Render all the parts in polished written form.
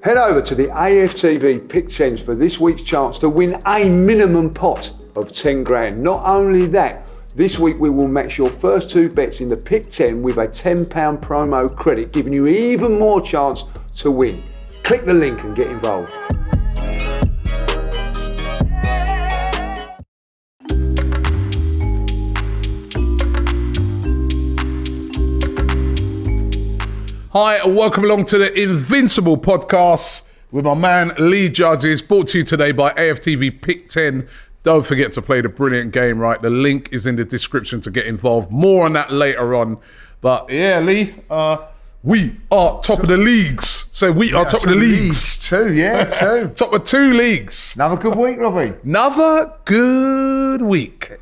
Head over to the AFTV PICK10s for this week's chance to win a minimum pot of 10 grand. Not only that, this week we will match your first 2 bets in the PICK10 with a £10 promo credit, giving you even more chance to win. Click the link and get involved. Hi, and welcome along to the Invincible podcast with my man Lee Judges, brought to you today by AFTV PICK10. Don't forget to play the brilliant game, right? The link is in the description to get involved. More on that later on. But yeah, Lee, we are top of the leagues. So we are top of the leagues. Two. Top of 2 leagues. Another good week, Robbie. Another good week.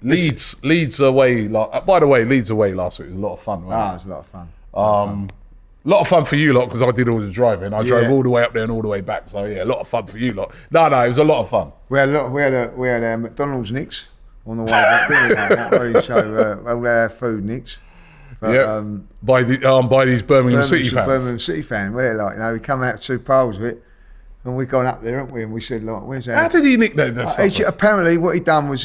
Leeds away. By the way, Leeds away last week was a lot of fun. Wasn't it? It was a lot of fun. A lot of fun for you lot because I did all the driving. I drove all the way up there and all the way back. So yeah, a lot of fun for you lot. No, it was a lot of fun. We had McDonald's nicks on the way back, didn't we? So all our food nicks. Yeah. By these Birmingham City fans. Birmingham City fan. We come out 2 poles with it, and we gone up there, haven't we? And we said, where's that? How did he nick that? Apparently, what he done was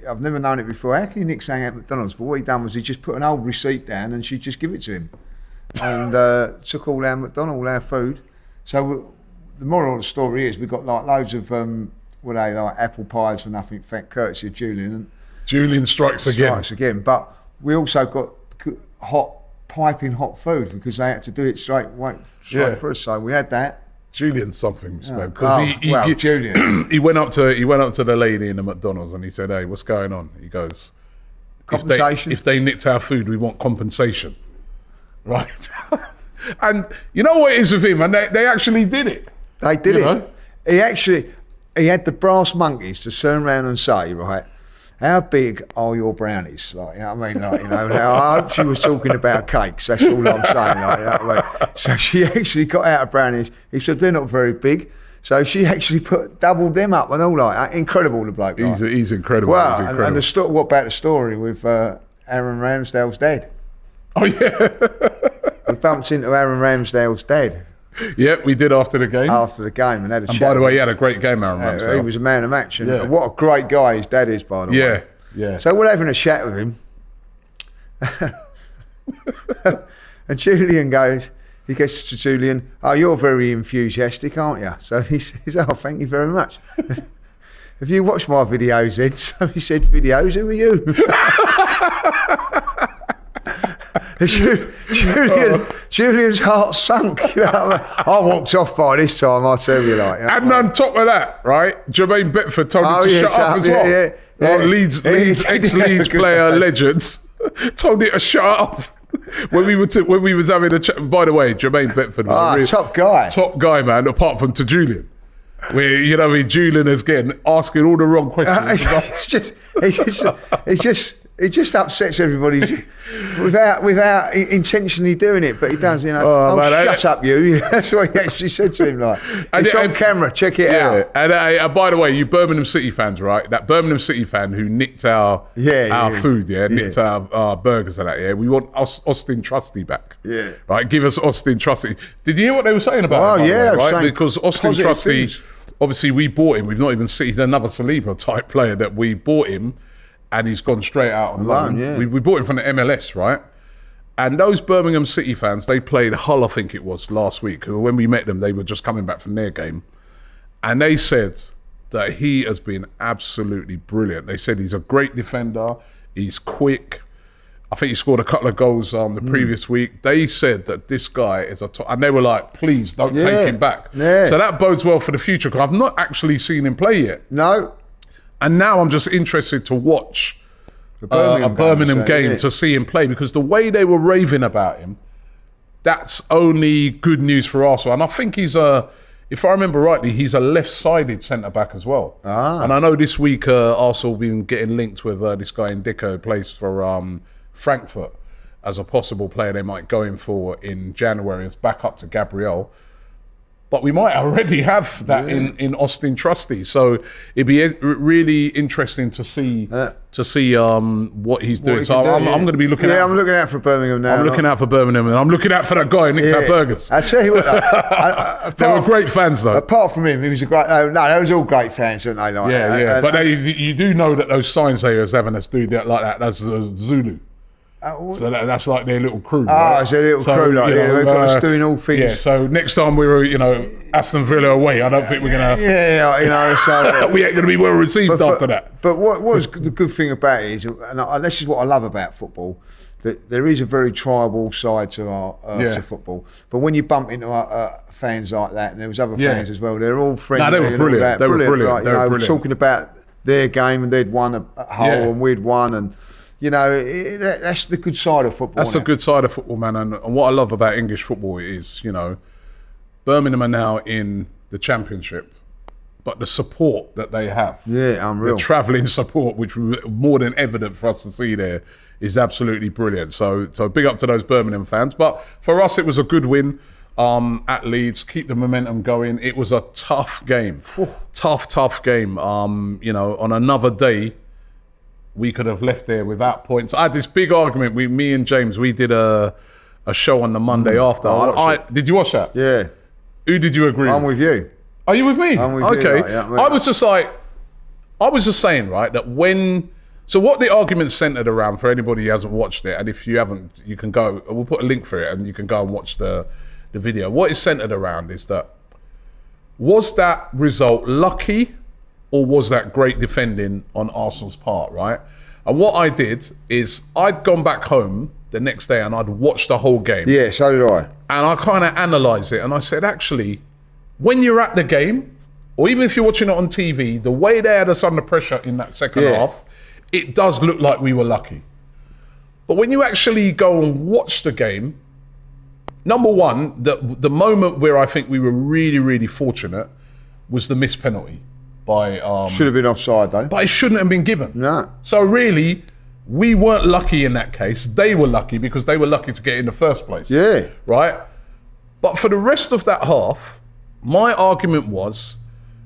I've never known it before. How can you nick something at McDonald's? But what he done was he just put an old receipt down and she'd just give it to him. And took all our McDonald's, all our food. So the moral of the story is we've got loads of apple pies for nothing, courtesy of Julian. Julian strikes again. But we also got piping hot food because they had to do it straight for us. So we had that. Julian's something, because Julian. he went up to the lady in the McDonald's and he said, "Hey, what's going on?" He goes, "Compensation. If they nicked our food, we want compensation." Right. And you know what it is with him, and they actually did it. They did it. He had the brass monkeys to turn around and say, right, how big are your brownies? I hope she was talking about cakes. That's all I'm saying. So she actually got out of brownies. He said they're not very big. So she actually doubled them up and all incredible. The bloke. He's incredible. Well, he's incredible. And what about the story with Aaron Ramsdale's dad? Oh yeah. We bumped into Aaron Ramsdale's dad. Yep, we did after the game. And had a chat. By the way, he had a great game, Aaron Ramsdale. He was a man of match. And what a great guy his dad is, by the way. Yeah. So we're having a chat with him. And Julian gets to Julian, "Oh, you're very enthusiastic, aren't you?" So he says, "Oh, thank you very much." "Have you watched my videos then?" So he said, "Videos? Who are you?" Julian's heart sunk. I walked off by this time, I tell you. And on top of that, right, Jermaine Bettford told him to shut up as well. Leeds ex-Leeds player legends told him to shut up when we was having a chat. By the way, Jermaine Bettford was a real top guy, man. Apart from to Julian. Where Julian is again asking all the wrong questions. It just upsets everybody without intentionally doing it, but he does. Shut up, you. That's what he actually said to him. It's on camera. Check it out. And by the way, you Birmingham City fans, right? That Birmingham City fan who nicked our food, nicked our burgers and that. Yeah, we want Austin Trusty back. Yeah, right. Give us Austin Trusty. Did you hear what they were saying about him? Right, because Austin Trusty, obviously, we bought him. We've not even seen. He's another Saliba type player that we bought him. And he's gone straight out on loan. Yeah. We bought him from the MLS, right? And those Birmingham City fans, they played Hull, I think it was, last week. When we met them, they were just coming back from their game. And they said that he has been absolutely brilliant. They said he's a great defender. He's quick. I think he scored a couple of goals the previous week. They said that this guy is a top. And they were like, please don't take him back. Yeah. So that bodes well for the future because I've not actually seen him play yet. No. And now I'm just interested to watch a Birmingham game to see him play because the way they were raving about him, that's only good news for Arsenal. And I think he's if I remember rightly, he's a left-sided centre-back as well. And I know this week Arsenal have been getting linked with this guy Ndicka who plays for Frankfurt as a possible player they might go in for in January as backup to Gabriel. but we might already have that in Austin Trusty. So it'd be really interesting to see what he's doing. So I'm going to be looking out. Yeah, I'm looking out for Birmingham now. I'm looking out for Birmingham, and I'm looking out for that guy who nicked our burgers. I tell you what, they were great fans though. Apart from him, he was a great. No, they was all great fans, weren't they? Like, but you do know that those signs they was having us do that like that. That's Zulu. So that's like their little crew. Right? It's their little crew. Like, they've got us doing all things. Yeah. So next time we were, Aston Villa away, I don't think we're gonna. So we ain't gonna be well received after that. But what was the good thing about it is, and this is what I love about football, that there is a very tribal side to our to football. But when you bump into fans like that, and there was other fans as well, they're all friendly. No, they were brilliant. They were brilliant. Like, brilliant. Talking about their game, and they'd won at Hull and we'd won, and. That's the good side of football. That's the good side of football, man. And what I love about English football is, Birmingham are now in the Championship, but the support that they have, unreal. The travelling support, which was more than evident for us to see there, is absolutely brilliant. So big up to those Birmingham fans. But for us, it was a good win at Leeds. Keep the momentum going. It was a tough game, tough game. On another day, we could have left there without points. I had this big argument. Me and James, we did a show on the Monday after. Did you watch that? Yeah. Who did you agree with? I'm with you. Are you with me? I'm with you. Okay. I was just saying, right, that so what the argument centered around, for anybody who hasn't watched it, and if you haven't, you can go, we'll put a link for it and you can go and watch the video. What it's centered around is that, was that result lucky? Or was that great defending on Arsenal's part, right? And what I did is I'd gone back home the next day and I'd watched the whole game. Yeah, so did I. And I kind of analysed it and I said, actually, when you're at the game, or even if you're watching it on TV, the way they had us under pressure in that second half, it does look like we were lucky. But when you actually go and watch the game, number one, the moment where I think we were really, really fortunate was the missed penalty. Should have been offside though. But it shouldn't have been given. No. So really, we weren't lucky in that case. They were lucky because they were lucky to get in the first place. Yeah. Right? But for the rest of that half, my argument was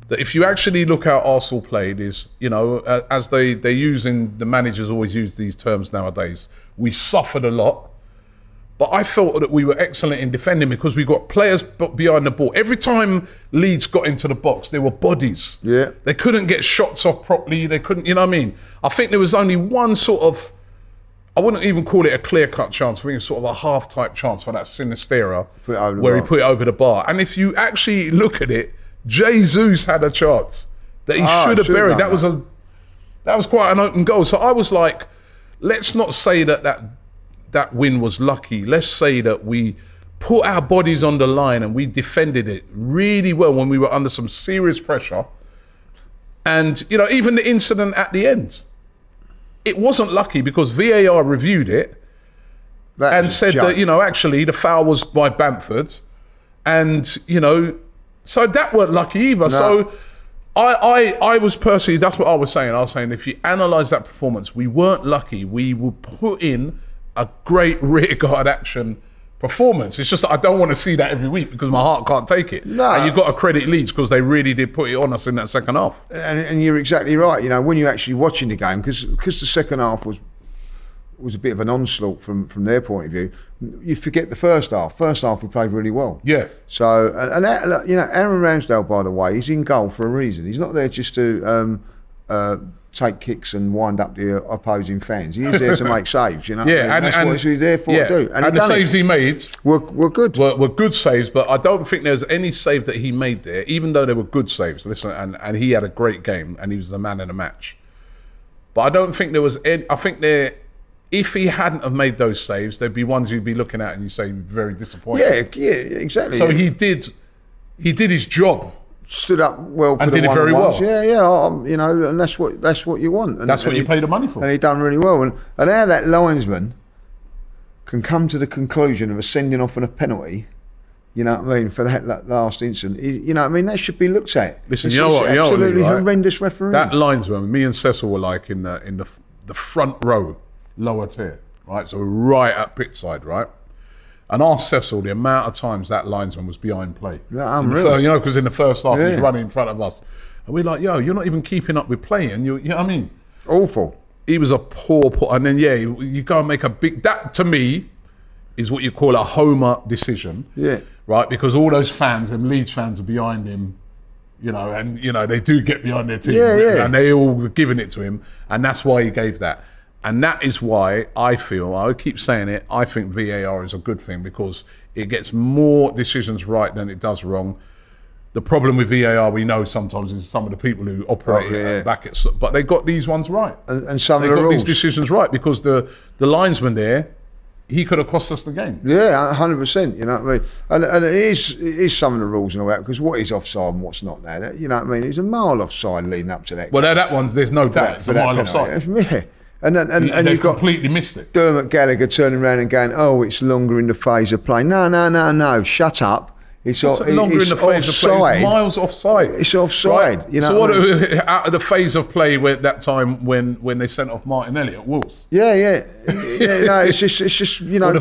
that if you actually look how Arsenal played is, as they use the managers always use these terms nowadays, we suffered a lot. But I felt that we were excellent in defending because we got players behind the ball. Every time Leeds got into the box, there were bodies. Yeah. They couldn't get shots off properly. They couldn't, you know what I mean? I think there was only one sort of, I wouldn't even call it a clear-cut chance. I think it's sort of a half-type chance for that Sinistera where he put it over the bar. And if you actually look at it, Jesus had a chance that he should have buried. That was quite an open goal. So I was like, let's not say that win was lucky. Let's say that we put our bodies on the line and we defended it really well when we were under some serious pressure. And, even the incident at the end, it wasn't lucky because VAR reviewed it and said that, actually the foul was by Bamford. And, so that weren't lucky either. No. So I was personally, that's what I was saying. I was saying if you analyse that performance, we weren't lucky. We would put in a great rearguard action performance. It's just that I don't want to see that every week because my heart can't take it. No. And you've got to credit Leeds because they really did put it on us in that second half. And you're exactly right. When you're actually watching the game, because the second half was a bit of an onslaught from their point of view, you forget the first half. First half we played really well. Yeah. So, and Aaron Ramsdale, by the way, he's in goal for a reason. He's not there just to take kicks and wind up the opposing fans. He is there to make saves, Yeah, and that's what he's there for to do. And the saves he made were good. Were good saves, but I don't think there's any save that he made there, even though they were good saves. Listen, and he had a great game, and he was the man in the match. But I don't think there was any. I think if he hadn't have made those saves, there'd be ones you'd be looking at and you say very disappointed. Yeah, exactly. So he did his job. Stood up well for and the did it very well. Yeah, and that's what you want. And that's what you pay the money for. And he done really well. And how that linesman can come to the conclusion of a sending off and a penalty, for that last incident. That should be looked at. Listen, it's absolutely horrendous refereeing. That linesman, me and Cecil were like in the front row, lower tier, right? So we're right at pitch side, right? And ask Cecil the amount of times that linesman was behind play. Yeah, unreal. Because in the first half he was running in front of us. And we're like, yo, you're not even keeping up with play. And you know what I mean? Awful. He was a poor. And then, you go and make that to me is what you call a homer decision. Yeah. Right? Because all those fans and Leeds fans are behind him, and, they do get behind their team. Yeah. And they all were giving it to him. And that's why he gave that. And that is why I keep saying it, I think VAR is a good thing because it gets more decisions right than it does wrong. The problem with VAR, we know sometimes, is some of the people who operate back at, but they got these ones right. And some of the rules. They got these decisions right because the linesman there, he could have cost us the game. Yeah, 100%. You know what I mean? And it is some of the rules and all that because what is offside and what's not now. You know what I mean? He's a mile offside leading up to that. Well, that one, there's no doubt. It's a mile offside. Yeah. And you've got completely missed it. Dermot Gallagher turning around and going, "Oh, it's longer in the phase of play." No. Shut up. It's longer in the phase of play. It's miles offside. It's offside. Right? So out of the phase of play that time when they sent off Martinelli at Wolves? Yeah. No, it's just or the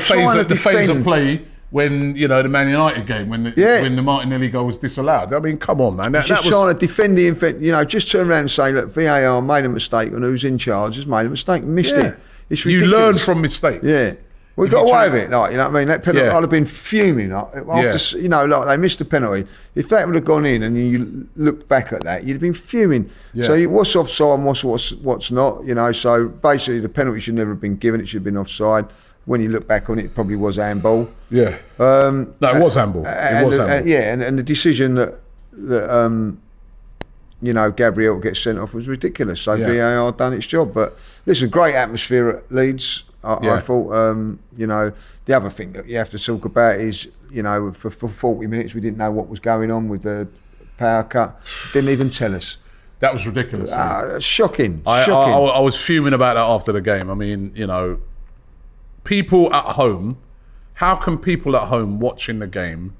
phase of play when the Man United game when the Martinelli goal was disallowed. I mean, come on, man. That was trying to defend the infant. Just turn around and say, look, VAR made a mistake, and who's in charge has made a mistake and missed it. It's ridiculous. You learn from mistakes. Yeah. We got away with it, you know what I mean? That penalty, I'd have been fuming after, they missed the penalty. If that would have gone in and you looked back at that, you'd have been fuming. Yeah. So what's offside and what's not, so basically the penalty should never have been given, it should have been offside. When you look back on it probably was handball. Yeah. No, it was handball. And the decision that Gabriel gets sent off was ridiculous. So VAR done its job. But listen, great atmosphere at Leeds. I thought, the other thing that you have to talk about is, for 40 minutes we didn't know what was going on with the power cut. Didn't even tell us. That was ridiculous. Shocking. I was fuming about that after the game. I mean, people at home, how can people at home watching the game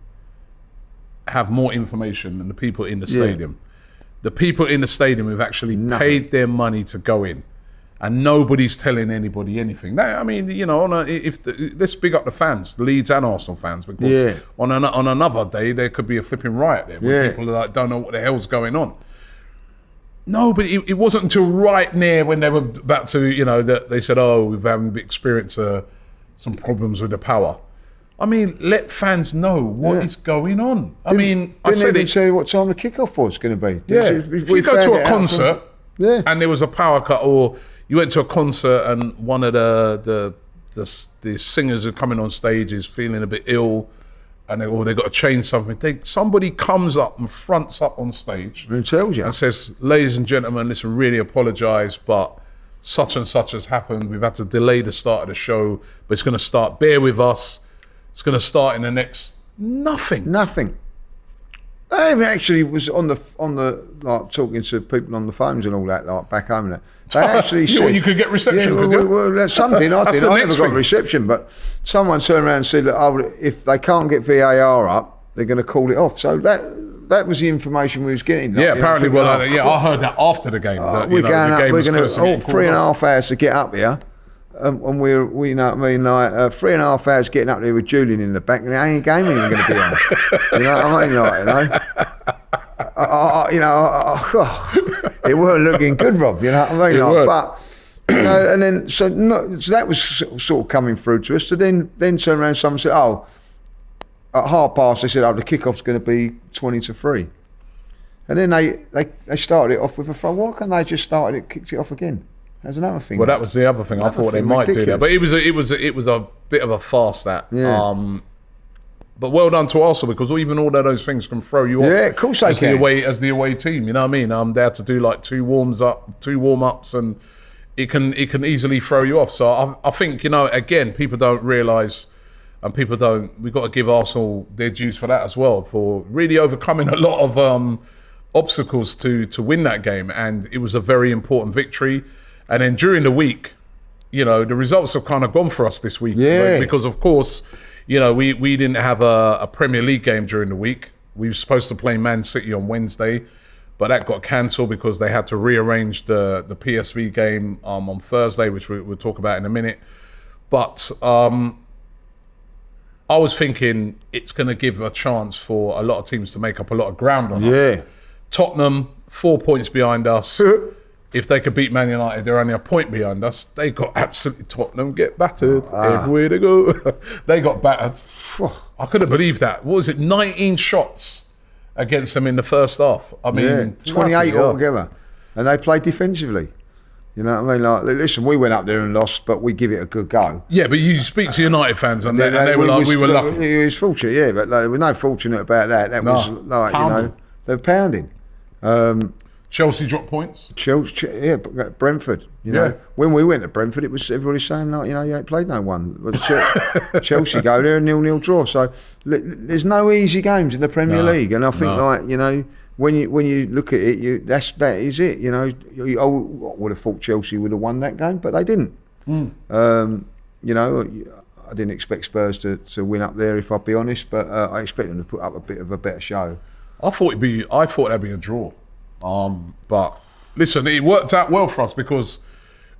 have more information than the people in the stadium? The people in the stadium who've actually paid their money to go in. And nobody's telling anybody anything. Now, I mean, let's big up the fans, the Leeds and Arsenal fans, because on another day there could be a flipping riot there where people don't know what the hell's going on. No, but it wasn't until right near when they were about to, that they said, "Oh, we've experienced some problems with the power." I mean, let fans know what is going on. Didn't even tell you what time the kickoff was going to be. If you go to a concert and there was a power cut, or you went to a concert and one of the singers who are coming on stage is feeling a bit ill, and they got to change something. Somebody comes up and fronts up on stage and tells you and says, "Ladies and gentlemen, listen, really apologise, but such and such has happened. We've had to delay the start of the show, but it's going to start. Bear with us. It's going to start in the next." Nothing. I even actually was on the like talking to people on the phones and all that, like back home. And they actually said you could get reception. Some did. I did. I never got reception, but someone turned around and said that if they can't get VAR up, they're going to call it off. So that was the information we was getting. Apparently. I heard that after the game. We're going to 3.5 hours to get up here. And we know what I mean, like 3.5 hours getting up there with Julian in the back, and the only game even going to be on. You know what I mean, it weren't looking good, Rob. You know what I mean, but and then so that was sort of coming through to us. So then turned around, someone said, "Oh, at 30:30," they said, "Oh, the kickoff's going to be 20-3," and then they started it off with a throw. Why can't they just started it, kicked it off again? That's another thing. Well, that was the other thing. I thought they might do that, but it was a bit of a farce. That. Yeah. But well done to Arsenal, because even all of those things can throw you off. Yeah, of course they can. As the away team, you know what I mean. They had to do like two warm-ups, and it can easily throw you off. So I think again, people don't realise, and we've got to give Arsenal their dues for that as well, for really overcoming a lot of obstacles to win that game, and it was a very important victory. And then during the week, the results have kind of gone for us this week. Yeah. Because, of course, we didn't have a Premier League game during the week. We were supposed to play Man City on Wednesday, but that got cancelled because they had to rearrange the PSV game on Thursday, which we'll talk about in a minute. But I was thinking it's going to give a chance for a lot of teams to make up a lot of ground on us. Yeah. Tottenham, 4 points behind us. If they could beat Man United, they're only a point behind us. They got absolutely Tottenham get battered. Everywhere they go. They got battered. I couldn't believe that. What was it? 19 shots against them in the first half. I mean, 28 altogether. And they played defensively. You know what I mean? Like, listen, we went up there and lost, but we give it a good go. Yeah, but you speak to United fans and they were like, we were lucky. It was fortunate, yeah, but like, there was no fortunate about that. That was like, pounding. you know, they're pounding. Chelsea dropped points. Chelsea, yeah, Brentford. You know, when we went to Brentford, it was everybody saying like, you know, you ain't played no one. Chelsea go there and 0-0 draw. So there's no easy games in the Premier League, and I think like, you know, when you look at it, that is it. You know, I would have thought Chelsea would have won that game, but they didn't. You know, I didn't expect Spurs to win up there, if I'll be honest, but I expect them to put up a bit of a better show. I thought that'd be a draw. But listen, it worked out well for us because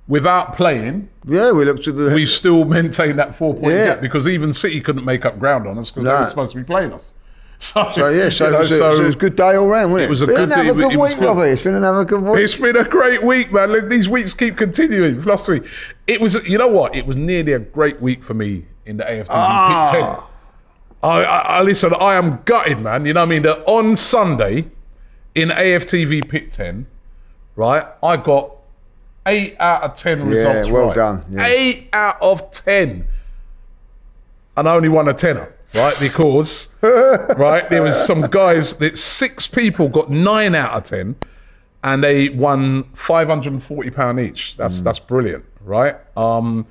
without playing, we still maintained that 4 point gap because even City couldn't make up ground on us because they were supposed to be playing us. So it was a good day all round, wasn't it? It was a good day. It's been another good week. It's been a great week, man. These weeks keep continuing. Last week, it was. You know what? It was nearly a great week for me in the AFTV Pick 10. I listen. I am gutted, man. You know what I mean? That on Sunday in AFTV Pick 10, right? I got 8 out of 10 results. Yeah, well done. Yeah. 8 out of 10, and I only won a tenner. Right, because there was some guys that 6 people got 9 out of 10, and they won £540 each. That's brilliant, right? And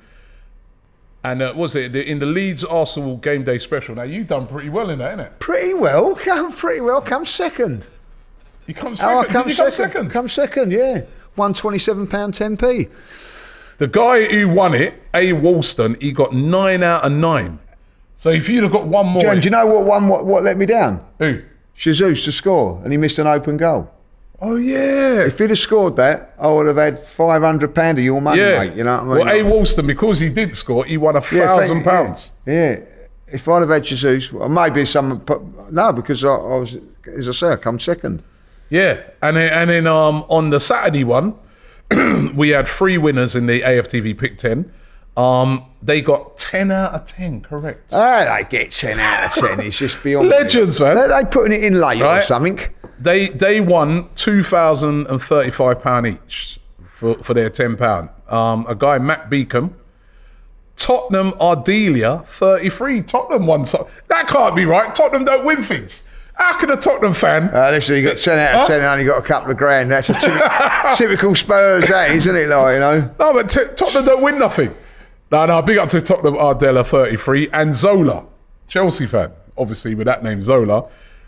was it in the Leeds Arsenal game day special? Now you done pretty well in that, innit? Pretty well. Come second. You come second. Did you come second? Come second. Yeah, won £27.10p. The guy who won it, A. Woolston, he got 9 out of 9. So if you'd have got one more... John, do you know what let me down? Who? Jesus to score, and he missed an open goal. Oh, yeah. If he'd have scored that, I would have had £500 of your money, mate. You know what I mean? Well, A. Woolston, because he did score, he won £1,000. Yeah. If I'd have had Jesus, or maybe some... No, because I was, as I say, I come second. Yeah. And then on the Saturday one, we had 3 winners in the AFTV Pick 10. They got 10 out of 10, correct? They get 10 out of 10. It's just beyond legends, man. They putting it in late or something. They won £2,035 each for their £10. A guy, Matt Beacom. Tottenham Ardelia, 33. Tottenham won. That can't be right. Tottenham don't win things. How can a Tottenham fan... listen, you got 10 out of 10 and only got a couple of grand. That's a typical Spurs, that, isn't it? Like, you know? No, but Tottenham don't win nothing. No, big up to Tottenham Ardella, 33, and Zola, Chelsea fan, obviously with that name, Zola.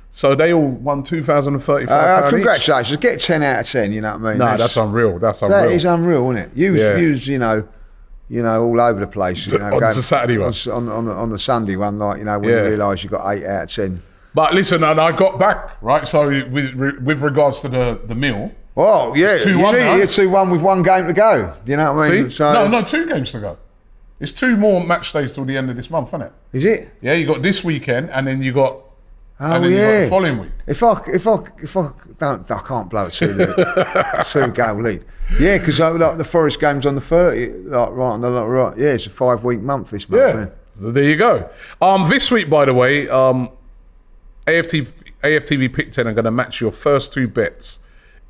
So they all won £2,035 congratulations. Each. Get 10 out of 10, you know what I mean? No, that's unreal. That is unreal, isn't it? You was you know, all over the place. You know, on the Saturday one. On the Sunday one, like, you know, when you realise you got 8 out of 10. But listen, and I got back, right? So with regards to the meal... Oh, yeah. 2-1 You're 2-1 with 1 game to go. You know what I mean? See? So, no, 2 games to go. It's 2 more match days till the end of this month, isn't it? Is it? Yeah, you got this weekend, and then you got, you got the following week. If I don't, I can't blow a 2-goal lead. Yeah, because like the Forest game's on the 30th, like right on the right. Yeah, it's a 5-week month this month. Yeah, so there you go. This week, by the way, AFTV Pick 10 are going to match your first 2 bets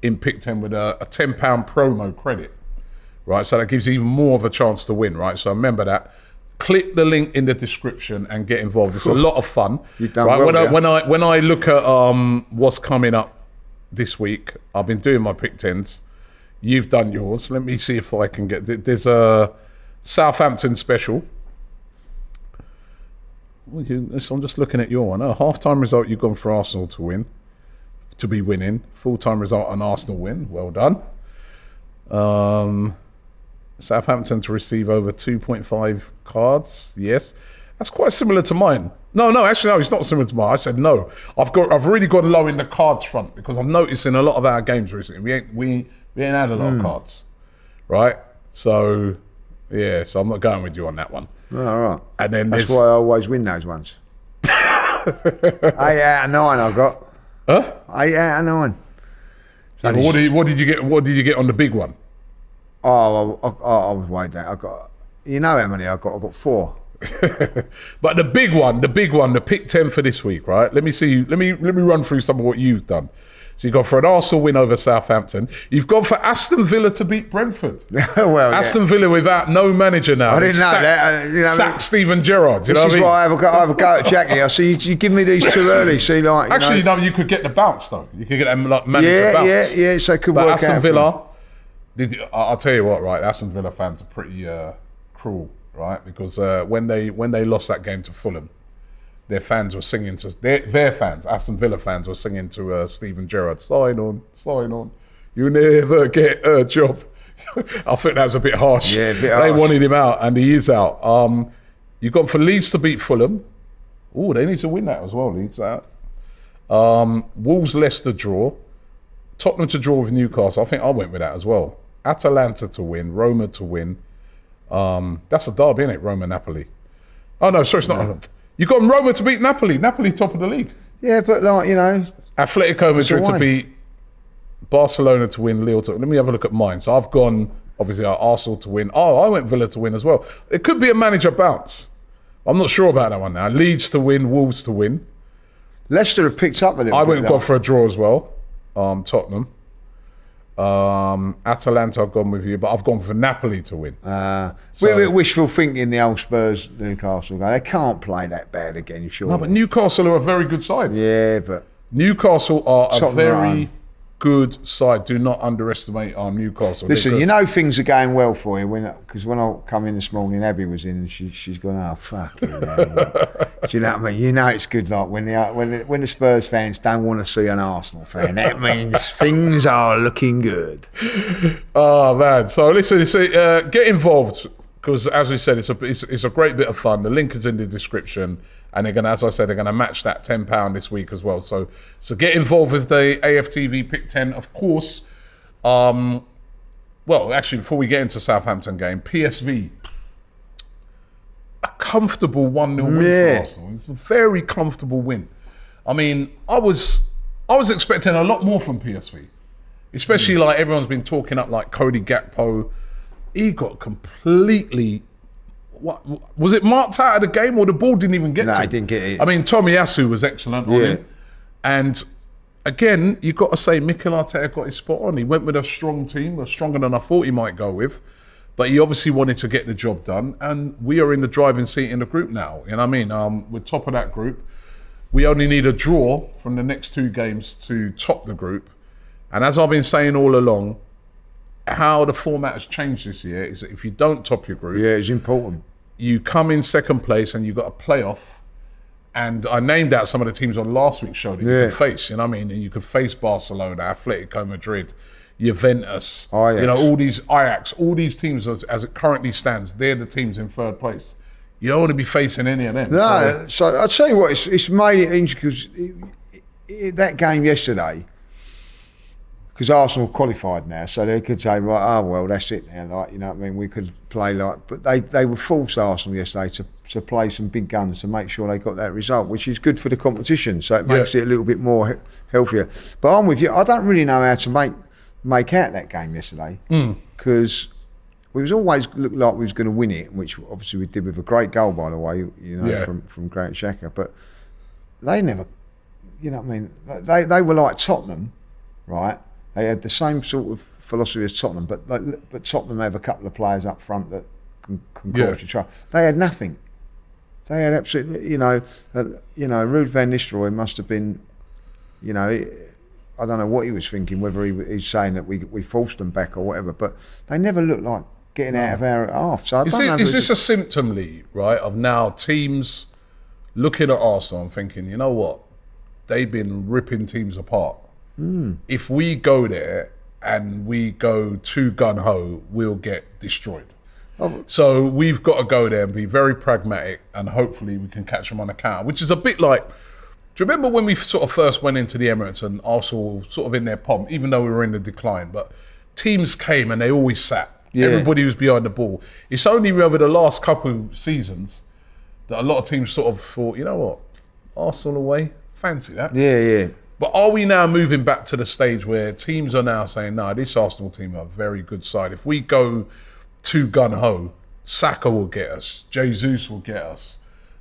in Pick 10 with a £10 promo credit. Right, so that gives you even more of a chance to win, right? So remember that. Click the link in the description and get involved. It's a lot of fun. You've done right? well, when I look at what's coming up this week, I've been doing my Pick 10s. You've done yours. Let me see if I can get... There's a Southampton special. I'm just looking at your one. Half-time result, you've gone for Arsenal to be winning. Full-time result, an Arsenal win. Well done. Southampton to receive over 2.5 cards. Yes, that's quite similar to mine. No, actually, no, it's not similar to mine. I said no. I've really gone low in the cards front because I'm noticing a lot of our games recently. We ain't had a lot of cards, right? So Yeah, so I'm not going with you on that one. All right. And then that's why I always win those ones. 8 out of 9 I got. Huh? 8 out of 9. Yeah, but what did you get? What did you get on the big one? Oh, I was way down. I got. You know how many I got? I got 4. But the big one, the pick 10 for this week, right? Let me see. Let me run through some of what you've done. So you got for an Arsenal win over Southampton. You've gone for Aston Villa to beat Brentford. Well, Aston Villa without no manager now. I didn't know that. Sacked Steven Gerrard. This is why I have a go at Jackie. I see you give me these too early. See, like actually, no, you could get the bounce though. You could get them like manager bounce. Yeah. So it could but work Aston out. Villa. I'll tell you what, right? Aston Villa fans are pretty cruel, right? Because when they lost that game to Fulham, their fans were singing to their fans, Aston Villa fans were singing to Steven Gerrard, sign on, you never get a job. I think that was a bit harsh. Yeah, a bit they harsh. wanted him out, and he is out. You got for Leeds to beat Fulham. Oh, they need to win that as well. Leeds out. Wolves Leicester draw. Tottenham to draw with Newcastle. I think I went with that as well. Atalanta to win. Roma to win. That's a derby, isn't it? Roma Napoli. Oh no, sorry, it's not. No. You got Roma to beat Napoli. Napoli top of the league. Yeah, but like, you know. Atletico Madrid to beat Barcelona to win. Lille to. Let me have a look at mine. So I've gone, obviously, Arsenal to win. Oh, I went Villa to win as well. It could be a manager bounce. I'm not sure about that one now. Leeds to win. Wolves to win. Leicester have picked up a little bit. I went and gone for a draw as well. Tottenham. Atalanta I've gone with you, but I've gone for Napoli to win. We're wishful thinking the old Spurs Newcastle game. They can't play that bad again, surely. No, but Newcastle are a very good side. Yeah, but Newcastle are a very good side. Do not underestimate our Newcastle. Listen, you know things are going well for you because when I come in this morning, Abby was in and she's gone, oh fuck you, man. Do you know what I mean? You know it's good like when the Spurs fans don't want to see an Arsenal fan. That means things are looking good. Oh man! So listen, get involved because as we said, it's a great bit of fun. The link is in the description. And they're gonna, as I said, they're gonna match that £10 this week as well. So get involved with the AFTV PICK10, of course. Well, actually, before we get into Southampton game, PSV, a comfortable 1-0 win for Arsenal. It's a very comfortable win. I mean, I was expecting a lot more from PSV, especially like everyone's been talking up like Cody Gakpo. He got completely. What was it marked out of the game or the ball didn't even get to him? No, I didn't get it. I mean, Tomiyasu was excellent on it. And again, you've got to say Mikel Arteta got his spot on. He went with a strong team, stronger than I thought he might go with. But he obviously wanted to get the job done. And we are in the driving seat in the group now. You know what I mean? We're top of that group. We only need a draw from the next 2 games to top the group. And as I've been saying all along, how the format has changed this year is that if you don't top your group, it's important. You come in second place and you've got a playoff. And I named out some of the teams on last week's show that you could face. You know what I mean? And you could face Barcelona, Atletico Madrid, Juventus, Ajax. You know, all these Ajax, all these teams as it currently stands, they're the teams in third place. You don't want to be facing any of them. No, so I'll tell you what, it's made it interesting because that game yesterday, because Arsenal qualified now, so they could say, right, oh well, that's it now. Like, you know what I mean? We could play like, but they were forced Arsenal yesterday to play some big guns to make sure they got that result, which is good for the competition. So it makes it a little bit more healthier. But I'm with you. I don't really know how to make out that game yesterday because we was always looked like we was going to win it, which obviously we did with a great goal, by the way, you know, from Granit Xhaka. But they never, you know what I mean? They were like Tottenham, right? They had the same sort of philosophy as Tottenham, but Tottenham have a couple of players up front that can cause you trouble. They had nothing. They had absolutely, you know, Ruud van Nistelrooy must have been, you know, I don't know what he was thinking, whether he's saying that we forced them back or whatever, but they never looked like getting out of our half. So is this a symptom, Lee, right, of now teams looking at Arsenal and thinking, you know what, they've been ripping teams apart. If we go there and we go too gun-ho, we'll get destroyed. So we've got to go there and be very pragmatic and hopefully we can catch them on a counter, which is a bit like, do you remember when we sort of first went into the Emirates and Arsenal sort of in their pomp, even though we were in the decline, but teams came and they always sat. Everybody was behind the ball. It's only over the last couple of seasons that a lot of teams sort of thought, you know what, Arsenal away, fancy that. Yeah. But are we now moving back to the stage where teams are now saying, no, this Arsenal team are a very good side. If we go too gun-ho, Saka will get us, Jesus will get us,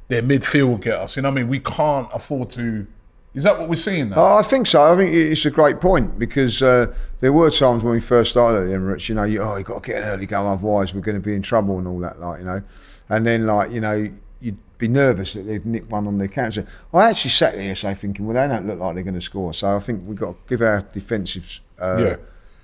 their midfield will get us. You know what I mean? We can't afford to... Is that what we're seeing now? I think so. I think it's a great point because there were times when we first started at the Emirates, you've got to get an early go, otherwise we're going to be in trouble and all that, And then, you'd be nervous that they'd nick one on their counter. I actually sat there yesterday thinking, well, they don't look like they're going to score. So I think we've got to give our defensive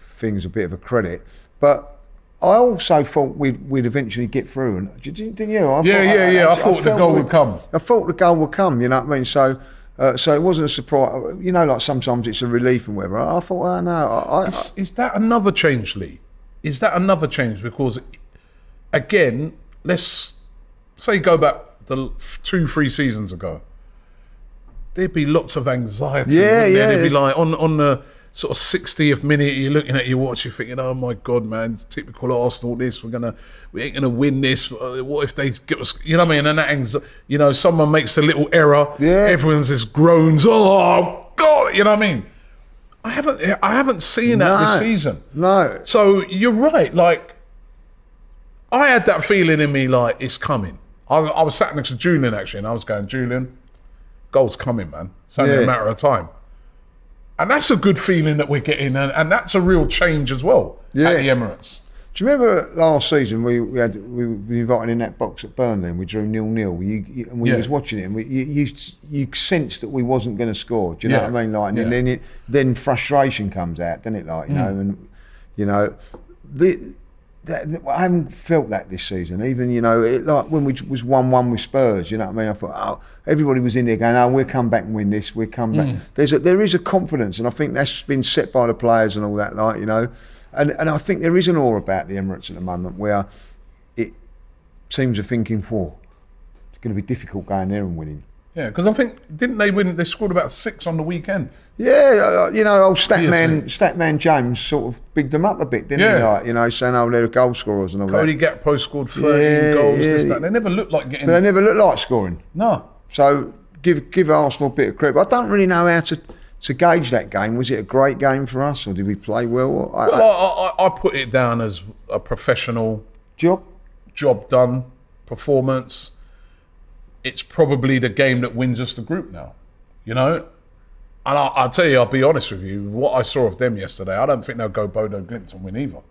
things a bit of a credit. But I also thought we'd eventually get through. And didn't you? I thought the goal would come. I thought the goal would come, you know what I mean? So it wasn't a surprise. Like sometimes it's a relief and whatever. I thought, oh no. Is that another change, Lee? Is that another change? Because, again, let's say go back 2-3 seasons ago, there'd be lots of anxiety. There'd be like on the sort of 60th minute, you're looking at your watch, you're thinking, oh my God, man, it's typical Arsenal. We ain't gonna win this. What if they get us? You know what I mean? And that someone makes a little error. Yeah. Everyone's just groans. Oh God, you know what I mean? I haven't seen that this season. No. So you're right. Like, I had that feeling in me, like it's coming. I was sat next to Julian actually, and I was going, Julian, goal's coming, man. It's only a matter of time. And that's a good feeling that we're getting, and that's a real change as well at the Emirates. Do you remember last season we were invited in that box at Burnley and we drew 0-0? And we was watching it, and you sensed that we wasn't going to score. Do you know what I mean? Like, and then frustration comes out, doesn't it? Like, I haven't felt that this season. Even like when we was 1-1 with Spurs, you know what I mean? I thought, everybody was in there going, we'll come back and win this. We'll come back. There is a confidence, and I think that's been set by the players and all that, And I think there is an awe about the Emirates at the moment where teams are thinking, it's going to be difficult going there and winning. Yeah, because I think, didn't they win? They scored about 6 on the weekend. Yeah, old Statman James sort of bigged them up a bit, didn't he? Like, saying, they're goal scorers and all Cody that. Gakpo scored 13 goals, this, that. They never looked like getting... But they never looked like scoring. No. So give Arsenal a bit of credit. But I don't really know how to gauge that game. Was it a great game for us, or did we play well? I put it down as a professional... Job done, performance. It's probably the game that wins us the group now, And I'll tell you, I'll be honest with you, what I saw of them yesterday, I don't think they'll go Bodo Glimt and win either.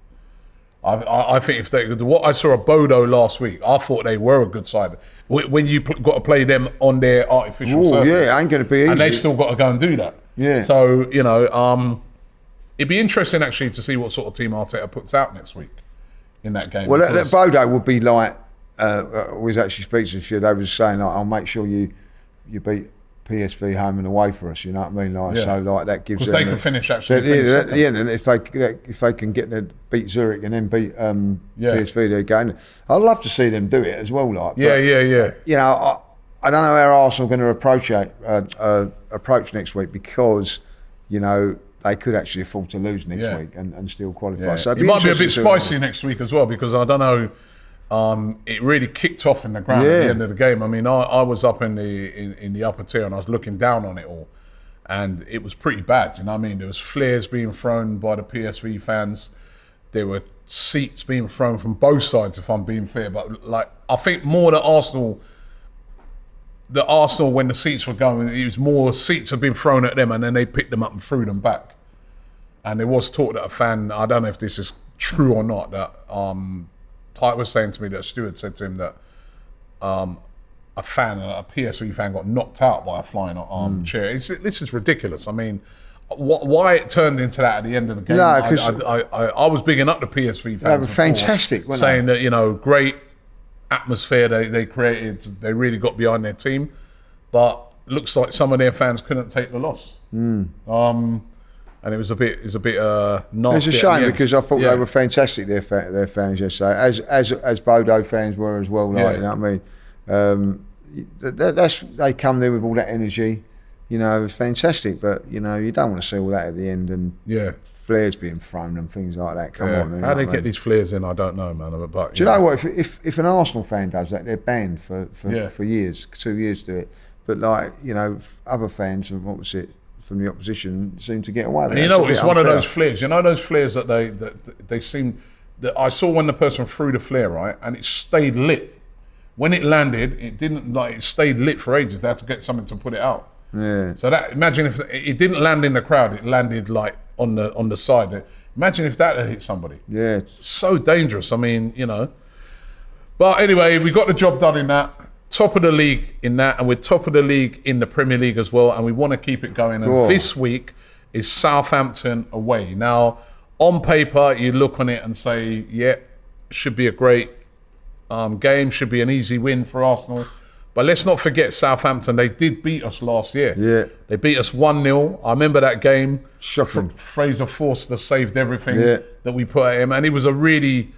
I think what I saw of Bodo last week, I thought they were a good side. When you got to play them on their artificial surface. Yeah, it ain't going to be easy. And they still got to go and do that. Yeah. So, it'd be interesting actually to see what sort of team Arteta puts out next week in that game. Well, that Bodo would be like, was actually speaking to you. They was saying, like, I'll make sure you beat PSV home and away for us. You know what I mean? Like, so like that gives them. Because they can finish actually. And if they can get to beat Zurich and then beat PSV, they're going. I'd love to see them do it as well. Like, yeah. I don't know how Arsenal are going to approach next week because they could actually afford to lose next week and still qualify. Yeah. So it might be a bit spicy next week as well because I don't know. It really kicked off in the ground at the end of the game. I mean, I was up in the upper tier and I was looking down on it all, and it was pretty bad. You know what I mean? There was flares being thrown by the PSV fans. There were seats being thrown from both sides, if I'm being fair. But like, I think more the Arsenal when the seats were going, it was more seats had been thrown at them, and then they picked them up and threw them back. And there was talk that a fan, I don't know if this is true or not, that Tyke was saying to me that a steward said to him that a PSV fan got knocked out by a flying chair. This is ridiculous. I mean, why it turned into that at the end of the game? No, I was bigging up the PSV fans. They were fantastic, weren't saying that great atmosphere they created. They really got behind their team, but looks like some of their fans couldn't take the loss. And it was a bit nasty. It's a shame because I thought they were fantastic. Their fans yesterday, as Bodo fans were as well. Like, you know what I mean? They come there with all that energy. you know, fantastic. But you know, you don't want to see all that at the end and flares being thrown and things like that. Come on, how they get these flares in, I don't know, man. But do you know what? If an Arsenal fan does that, they're banned for years, 2 years to do it. But like, you know, other fans from the opposition seem to get away with it. You know, it's one of those flares. You know those flares that they seem that I saw when the person threw the flare, right, and it stayed lit. When it landed, it didn't it stayed lit for ages. They had to get something to put it out. Yeah. So imagine if it didn't land in the crowd, it landed like on the side. Imagine if that had hit somebody. Yeah. So dangerous. I mean, you know. But anyway, we got the job done in that. Top of the league in that, and we're top of the league in the Premier League as well, and we want to keep it going. And this week is Southampton away. Now, on paper, you look on it and say, yeah, should be a great game, should be an easy win for Arsenal. But let's not forget Southampton, they did beat us last year. Yeah. They beat us 1-0. I remember that game. Shocking. Fraser Forster saved everything that we put at him. And it was a really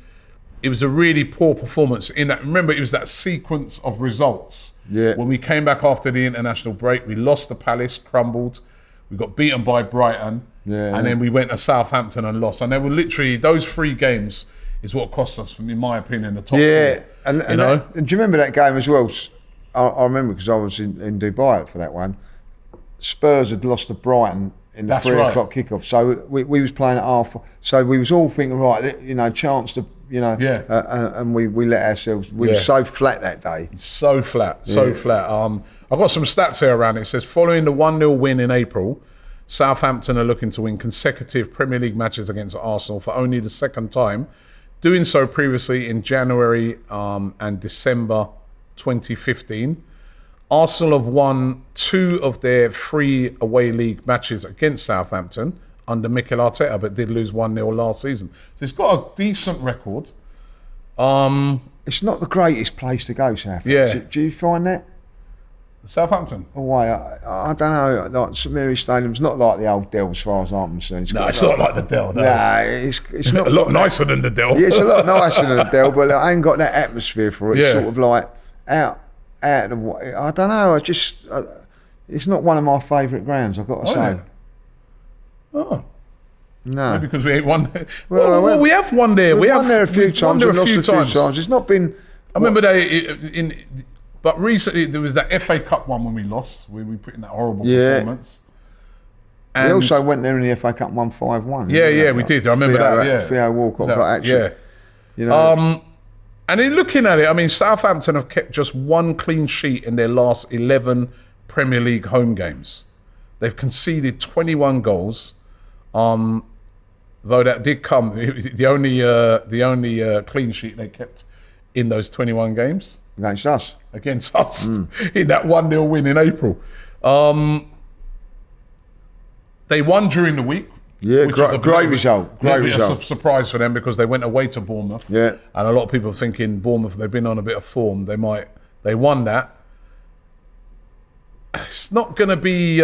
poor performance in that. Remember, it was that sequence of results. Yeah. When we came back after the international break, we lost to Palace, crumbled. We got beaten by Brighton. Yeah. And then we went to Southampton and lost. And they were literally, those 3 games is what cost us, in my opinion, the top 4. Yeah. And do you remember that game as well? I remember because I was in Dubai for that one. Spurs had lost to Brighton in the 3 o'clock kickoff, so we was playing at half. So we was all thinking, right, you know, chance to, you know, and we let ourselves. We were so flat that day. So flat. I've got some stats here around it. It says following the 1-0 win in April, Southampton are looking to win consecutive Premier League matches against Arsenal for only the second time, doing so previously in January and December 2015. Arsenal have won 2 of their 3 away league matches against Southampton under Mikel Arteta, but did lose 1-0 last season. So it's got a decent record. It's not the greatest place to go, Southampton. Yeah. Do you find that? Southampton? Away, I don't know. Like St Mary's Stadium's not like the old Dell, as far as I'm concerned. It's not like the Dell. No, it's not a lot nicer than the Dell. Yeah, it's a lot nicer than the Dell, but I ain't got that atmosphere for it. It's sort of like out of the way. I don't know. It's not one of my favourite grounds, I've got to say. Oh. No. Maybe because we ain't won. Well, we have won there. We've won there a few times and lost a few times. It's not been. I remember but recently there was that FA Cup one when we lost. We put in that horrible performance. And we also went there in the FA Cup 1-5-1. Yeah, we did. I remember that. Yeah, Theo Walcott got action. Yeah, you know. And in looking at it, I mean, Southampton have kept just 1 clean sheet in their last 11 Premier League home games. They've conceded 21 goals. Though that did come, the only clean sheet they kept in those 21 games against us in that 1-0 win in April. They won during the week. Yeah, great result. Great result. A surprise for them because they went away to Bournemouth. Yeah, and a lot of people are thinking Bournemouth, they've been on a bit of form. They won that. It's not going to be.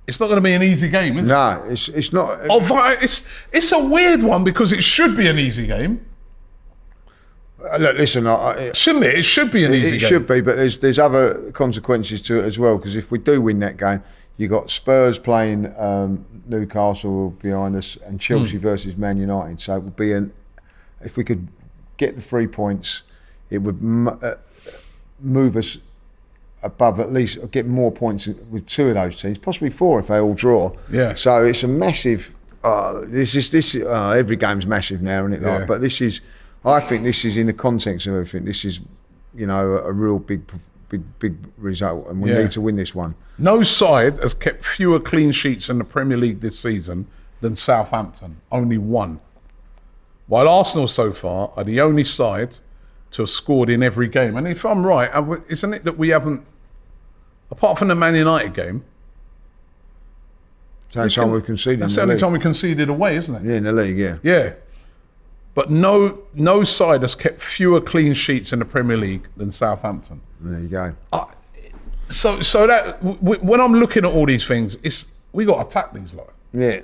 It's not going to be an easy game, is it? No, it's not. It's a weird one because it should be an easy game. Look, listen, shouldn't it? It should be an easy game. It should be, but there's other consequences to it as well. Because if we do win that game, you got Spurs playing Newcastle behind us and Chelsea versus Man United. So it would be if we could get the 3 points, it would move us above, at least get more points with 2 of those teams, possibly 4 if they all draw. Yeah. So it's a massive. Every game's massive now, isn't it? Yeah. But this is. I think this is in the context of everything. This is, a real big result, and we need to win this one. No side has kept fewer clean sheets in the Premier League this season than Southampton. Only 1. While Arsenal so far are the only side to have scored in every game. And if I'm right, isn't it that we haven't, apart from the Man United game, that's the only time we conceded. That's the only time we conceded away, isn't it? Yeah, in the league, yeah. Yeah. But no side has kept fewer clean sheets in the Premier League than Southampton. There you go. So that when I'm looking at all these things, we got to attack these lot. Yeah.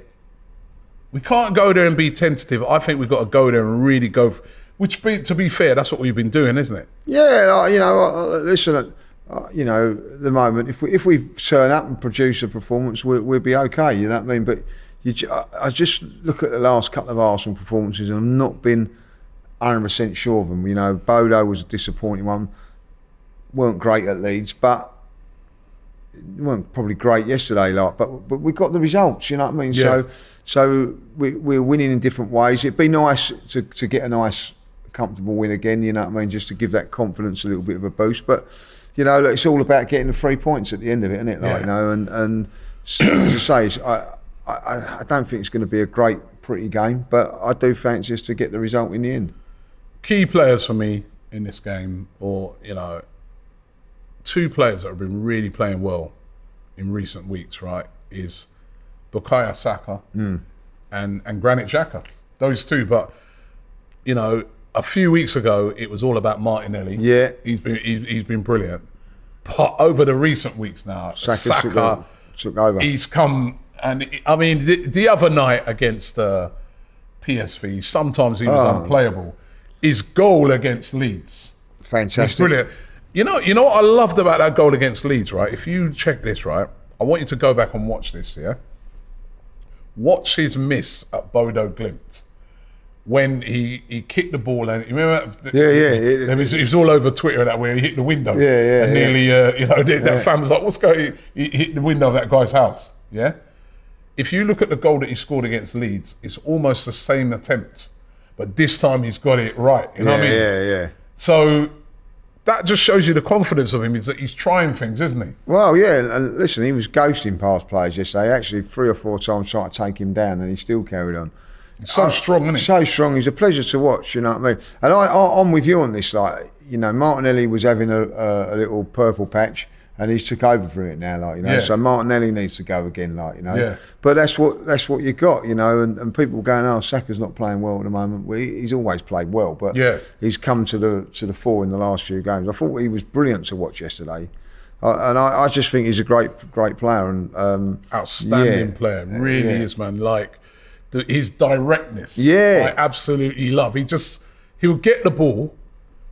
We can't go there and be tentative. I think we've got to go there and really go. To be fair, that's what we've been doing, isn't it? Yeah, listen, you know, at the moment, if we turn up and produce a performance, we'll be okay. You know what I mean? But I just look at the last couple of Arsenal performances, and I've not been 100% sure of them. You know, Bodo was a disappointing one. Weren't great at Leeds, but weren't probably great yesterday. But we got the results. You know what I mean? Yeah. So we're winning in different ways. It'd be nice to get a nice, comfortable win again. You know what I mean? Just to give that confidence a little bit of a boost. But you know, it's all about getting the 3 points at the end of it, isn't it? Like, you know, and as I say, I don't think it's going to be a great, pretty game, but I do fancy us to get the result in the end. Key players for me in this game, or you know, two players that have been really playing well in recent weeks, right, is Bukayo Saka and Granit Xhaka. Those two, but you know, a few weeks ago, it was all about Martinelli. Yeah, he's been brilliant. But over the recent weeks now, Saka took over. He's come, and I mean, the other night against PSV, sometimes he was unplayable. His goal against Leeds, fantastic, he's brilliant. You know what I loved about that goal against Leeds, right? If you check this, right, I want you to go back and watch this. Yeah, watch his miss at Bodo Glimt. When he kicked the ball, and you remember? It was all over Twitter that way. He hit the window, and nearly, you know, that fan was like, "What's going?" He hit the window of that guy's house. Yeah. If you look at the goal that he scored against Leeds, it's almost the same attempt, but this time he's got it right. You know what I mean? Yeah. So that just shows you the confidence of him. Is that he's trying things, isn't he? Well, yeah. And listen, he was ghosting past players yesterday. Actually, 3 or 4 times tried to take him down, and he still carried on. So strong, isn't he? So strong. He's a pleasure to watch, you know what I mean? And I'm with you on this. Like, you know, Martinelli was having a little purple patch, and he's took over for it now, like, you know. So Martinelli needs to go again, like, you know. Yeah. But that's what you got, you know. And people going, "Oh, Saka's not playing well at the moment." Well, he's always played well, but he's come to the fore in the last few games. I thought he was brilliant to watch yesterday. And I just think he's a great player, and outstanding player. Really is, man. Like, his directness, I absolutely love. He'll get the ball,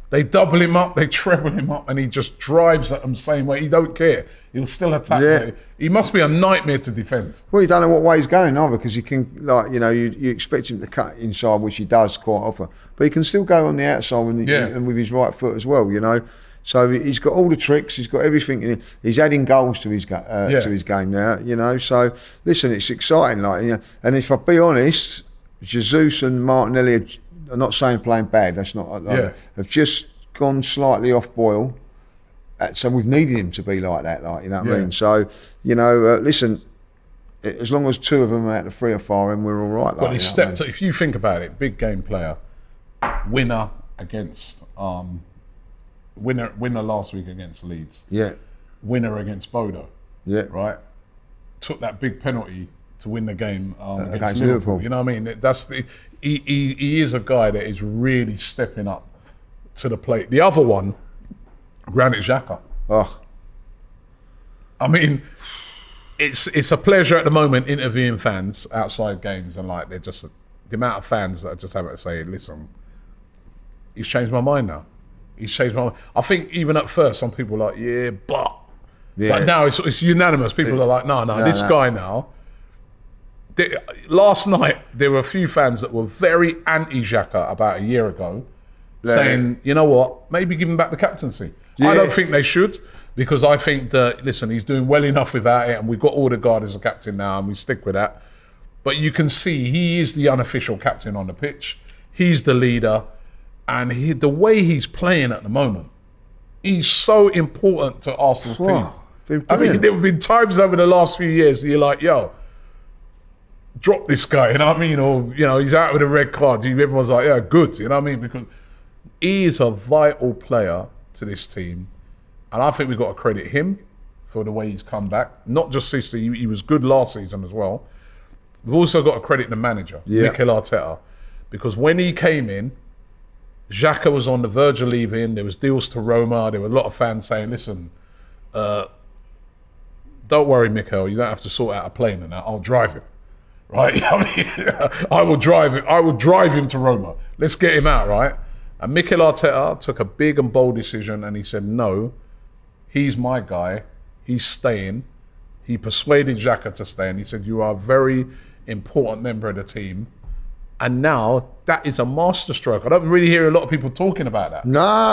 they double him up, they treble him up, and he just drives at them same way. He don't care. He'll still attack. He must be a nightmare to defend. Well, you don't know what way he's going either, because he can, like, you know, you expect him to cut inside, which he does quite often, but he can still go on the outside and with his right foot as well, you know. So he's got all the tricks. He's got everything. He's adding goals to his game now. You know. So listen, it's exciting. Like, you know, and if I be honest, Jesus and Martinelli are not saying playing bad. That's not. Have just gone slightly off boil. So we've needed him to be like that. Like, you know what I mean. So you know, listen. As long as 2 of them are out of 3 or 4, and we're all right. Well, he stepped. If you think about it, big game player, winner against. Winner last week against Leeds. Yeah. Winner against Bodo. Yeah. Right. Took that big penalty to win the game against Liverpool. You know what I mean? He is a guy that is really stepping up to the plate. The other one, Granit Xhaka. Oh. I mean, it's a pleasure at the moment interviewing fans outside games, and like, they're just the amount of fans that are just having to say, "Listen, he's changed my mind now." He's changed my mind. I think even at first, some people were like, but now it's unanimous. People are like, no, this guy now. Last night, there were a few fans that were very anti-Xhaka about a year ago, saying, you know what, maybe give him back the captaincy. I don't think they should, because I think that, listen, he's doing well enough without it, and we've got Odegaard as a captain now, and we stick with that. But you can see he is the unofficial captain on the pitch. He's the leader. And the way he's playing at the moment, he's so important to Arsenal's team. I mean, there have been times over the last few years you're like, yo, drop this guy, you know what I mean? Or, you know, he's out with a red card. Everyone's like, yeah, good, you know what I mean? Because he is a vital player to this team. And I think we've got to credit him for the way he's come back. Not just this season, he was good last season as well. We've also got to credit the manager, Mikel Arteta. Because when he came in, Xhaka was on the verge of leaving. There was deals to Roma. There were a lot of fans saying, listen, don't worry, Mikel, you don't have to sort out a plane and that. I'll drive him, right? I mean, I will drive him to Roma. Let's get him out, right? And Mikel Arteta took a big and bold decision, and he said, no, he's my guy. He's staying. He persuaded Xhaka to stay, and he said, you are a very important member of the team. And now that is a masterstroke. I don't really hear a lot of people talking about that.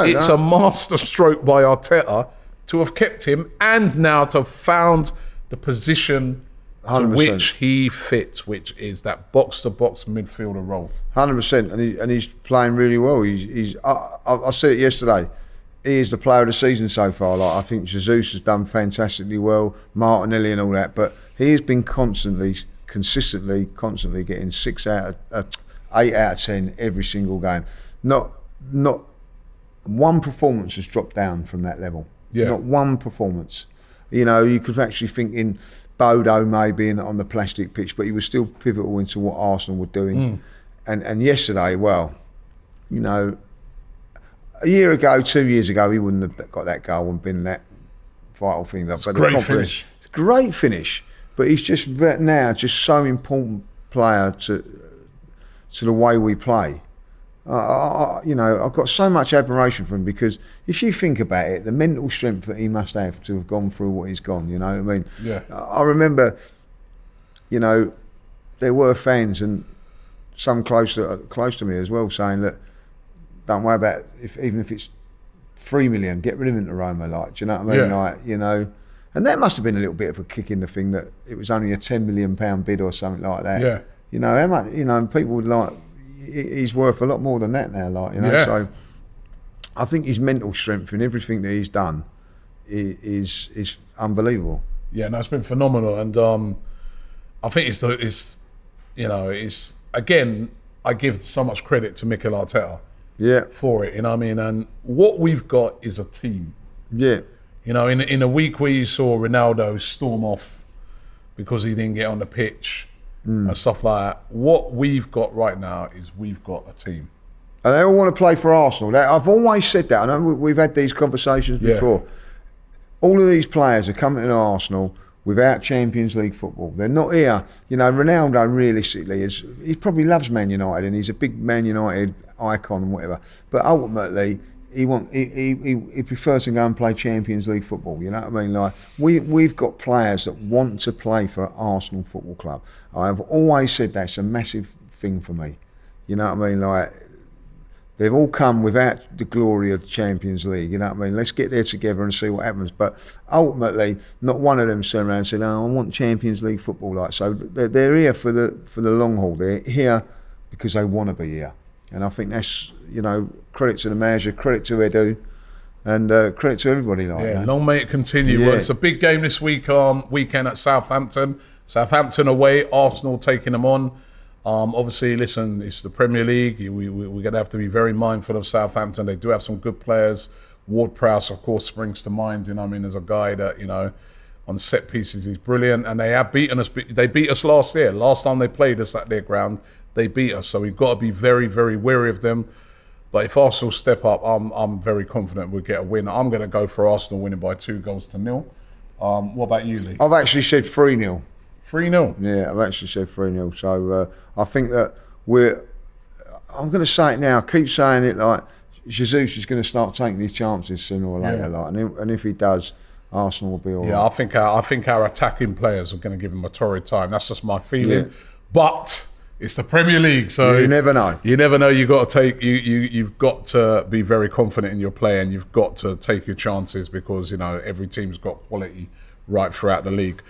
It's a masterstroke by Arteta to have kept him and now to have found the position 100%. To which he fits, which is that box-to-box midfielder role. 100%, and he's playing really well. I said it yesterday. He is the player of the season so far. Like, I think Jesus has done fantastically well, Martinelli and all that, but he has been consistently getting 8 out of 10 every single game. Not one performance has dropped down from that level. Yeah. Not one performance. You know, you could actually think in Bodo maybe on the plastic pitch, but he was still pivotal into what Arsenal were doing. And yesterday, well, you know, a year ago, 2 years ago, he wouldn't have got that goal and been that vital thing. But great finish. Great finish. But he's just now just so important player to the way we play. You know, I've got so much admiration for him because if you think about it, the mental strength that he must have to have gone through what he's gone, you know what I mean? Yeah. I remember, you know, there were fans and some close to me as well saying, look, don't worry about even if it's 3 million, get rid of him to Roma, like, do you know what I mean? Yeah. Like, you know, and that must have been a little bit of a kick in the thing that it was only a £10 million bid or something like that. Yeah. You know, how much, you know, people would like, he's worth a lot more than that now, like, you know. Yeah. So I think his mental strength and everything that he's done is unbelievable. Yeah, no, it's been phenomenal, and I think it's again, I give so much credit to Mikel Arteta. Yeah. For it, you know what I mean, and what we've got is a team. Yeah. You know, in a week where you saw Ronaldo storm off because he didn't get on the pitch. And stuff like that. What we've got right now is we've got a team. And they all want to play for Arsenal. I've always said that. I know we've had these conversations before. Yeah. All of these players are coming to Arsenal without Champions League football. They're not here. You know, Ronaldo realistically he probably loves Man United and he's a big Man United icon and whatever. But ultimately, he prefers to go and play Champions League football. You know what I mean? Like we've got players that want to play for Arsenal Football Club. I've always said that's a massive thing for me. You know what I mean? Like they've all come without the glory of the Champions League. You know what I mean? Let's get there together and see what happens. But ultimately, not one of them turned around and said, "Oh, I want Champions League football." Like so, they're here for the long haul. They're here because they want to be here. And I think that's, you know, credit to the manager, credit to Edu, and credit to everybody. Like, yeah, you know? Long may it continue. Yeah. Well, it's a big game this weekend at Southampton. Southampton away, Arsenal taking them on. Obviously, listen, it's the Premier League. We're going to have to be very mindful of Southampton. They do have some good players. Ward-Prowse, of course, springs to mind. You know, I mean, there's a guy that, you know, on set pieces, he's brilliant. And they have beaten us. They beat us last year. Last time they played us at their ground, they beat us. So we've got to be very, very wary of them. But if Arsenal step up, I'm very confident we'll get a win. I'm going to go for Arsenal winning by 2-0. What about you, Lee? I've actually said 3-0. 3-0? Yeah, I've actually said 3-0. So I think that I'm going to say it now, keep saying it, like Jesus is going to start taking these chances sooner or later. Yeah. Like, and if he does, Arsenal will be all right. Yeah, I think our attacking players are going to give him a torrid time. That's just my feeling. Yeah. But it's the Premier League, so you never know. You never know. You've got to be very confident in your play, and you've got to take your chances because, you know, every team's got quality right throughout the league.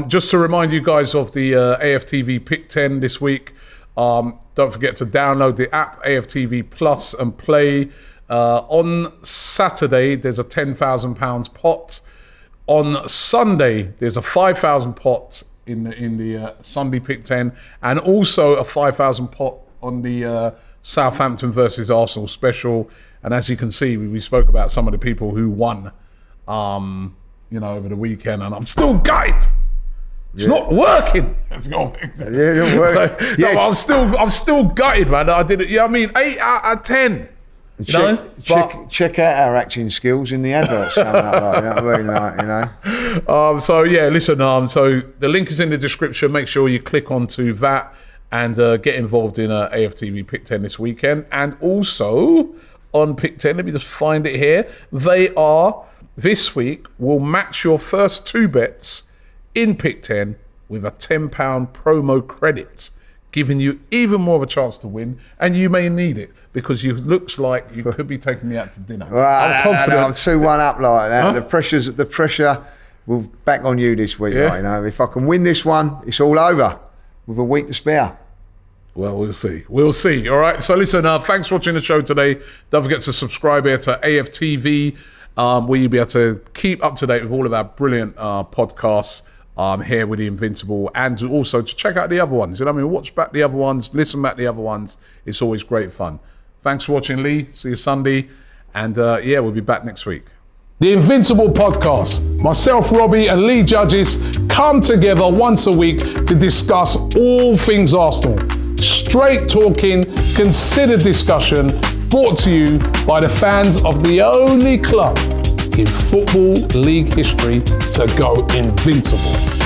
Just to remind you guys of the AFTV PICK10 this week. Don't forget to download the app AFTV Plus and play. On Saturday, there's a £10,000 pot. On Sunday, there's a £5,000 pot in the Sunday PICK10, and also a £5,000 pot on the Southampton versus Arsenal special. And as you can see, we spoke about some of the people who won, you know, over the weekend, and I'm still gutted. It's not working. It's not working. Yeah, it don't work. No, I'm still gutted, man. I did it. Yeah, I mean, 8 out of 10. Check out our acting skills in the adverts coming up, like, you know what I mean? Like, you know. So yeah, listen. So the link is in the description. Make sure you click onto that and get involved in AFTV PICK10 this weekend. And also on PICK10, let me just find it here. They are this week we'll match your first 2 bets in Pick10 with a £10 promo credit, giving you even more of a chance to win, and you may need it because you looks like you could be taking me out to dinner. Well, I'm confident. I'm 2-1 up like that. Huh? The pressure will back on you this week. Yeah. Like, you know, if I can win this one, it's all over with a week to spare. Well, we'll see. We'll see. All right. So listen, thanks for watching the show today. Don't forget to subscribe here to AFTV, where you'll be able to keep up to date with all of our brilliant podcasts here with the Invincible, and also to check out the other ones. You know what I mean? Watch back the other ones, listen back the other ones. It's always great fun. Thanks for watching, Lee. See you Sunday. And we'll be back next week. The Invincible podcast. Myself, Robbie, and Lee Judges come together once a week to discuss all things Arsenal. Straight talking, considered discussion, brought to you by the fans of the only club in Football League history to go invincible.